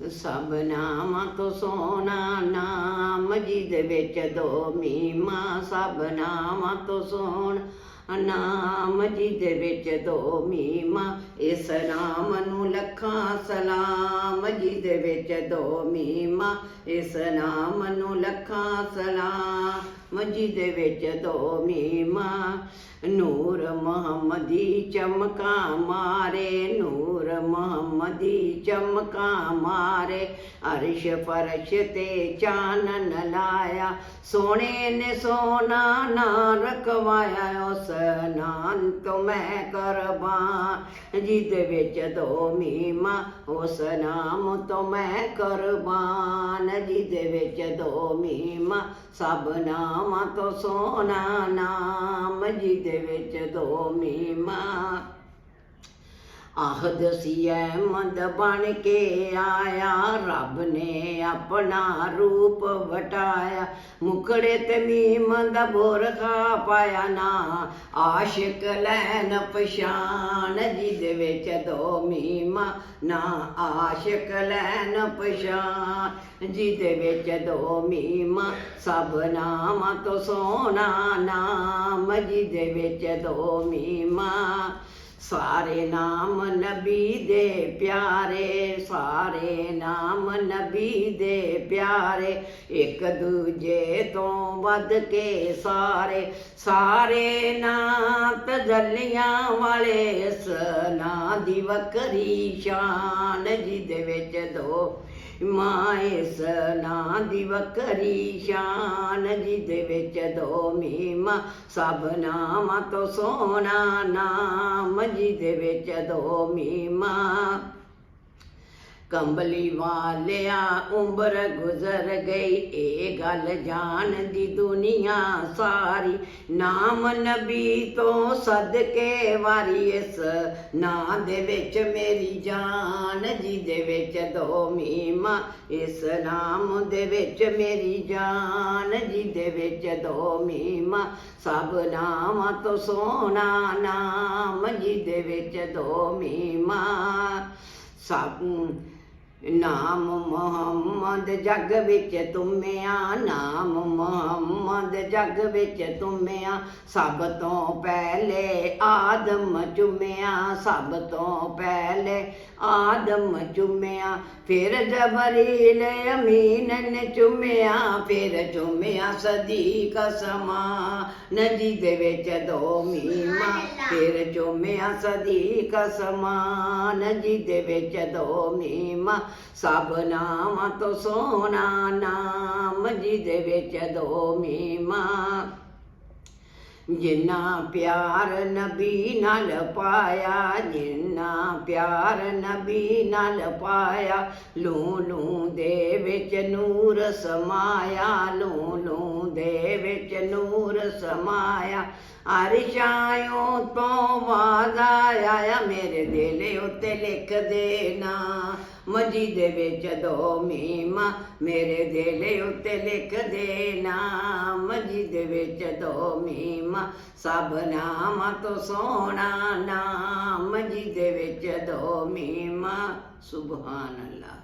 सब नामां तो सोहना नाम जिहदे विच दो मीमां, सब नामां तो सोहना नाम जिहदे विच दो मीमां, इस नाम नूं लखां सलाम जिहदे विच दो मीमां, इस नाम नूं लखां सलाम जिहदे विच दो मीमां। नूर मुहम्मदी चमकां मारे, नूर मुहम्मदी चमकां मारे, अरश फरश ते चानन लाया, सोने ने सोना ना रखवाया, उस नाम तो मैं कुर्बान जिहदे विच दो मीमां, उस नाम तो मैं कुर्बान जिहदे विच दो मीमां, सब नामां तो सोहना नाम जिहदे विच दो मीमां। आहद सी अहमद बन के आया, रब ने अपना रूप वटाया, मुखड़े ते मीम दा बुरखा पाया, ना आशिक लैन पछान जिहदे विच दो मीमां, ना आशिक लैन पछान जिहदे विच दो मीमां, सब नामां तो सोहना नाम जिहदे विच दो मीमां। सारे नाम नबी दे प्यारे, सारे नाम नबी दे प्यारे, एक दूजे तो वध के सारे, सारे नाम तजलियां वाले, इस नां दी वखरी शान जिहदे विच दो मां, इस नां दी वखरी शान जिहदे विच दो मीमां, सब नामां तो सोहना नाम जिहदे विच दो मीमां। कंबली वालिया उम्र गुजर गई, ए गल जान दी दुनिया सारी, नाम नबी तो सदके वारी, इस नां दे विच मेरी जान जिहदे विच दो मीमां, इस नाम दे विच मेरी जान जिहदे विच दो मीमां, सब नामां तो सोहना नाम जिहदे विच दो मीमां। सब नाम मुहम्मद जग विच तुम्या, नाम मुहम्मद जग विच तुम्या, सब तो पहले आदम चुम्या, सब तो पहले आदम चुम्या, फिर जबरील अमीन ने चुम्या, फिर चुम्या सदीक समान जिहदे विच दो मीमां, फिर चुम्या सदीक समान जिहदे विच दो मीमां, सब नामां तो सोहना नाम जिहदे विच दो मीमां। जिन्ना प्यार नबी नाल पाया, जिन्ना प्यार नबी नाल पाया, लू लू दे विच नूर समाया, लू लू दे विच नूर समाया, अरशां तो वाज आया, मेरे दिल उत्ते लिख देना जिहदे विच दो मीमां, मेरे दिल उत्ते लिख देना जिहदे विच दो मीमां, सब नामां तो सोहना नाम जिहदे विच दो मीमां। सुभान अल्लाह।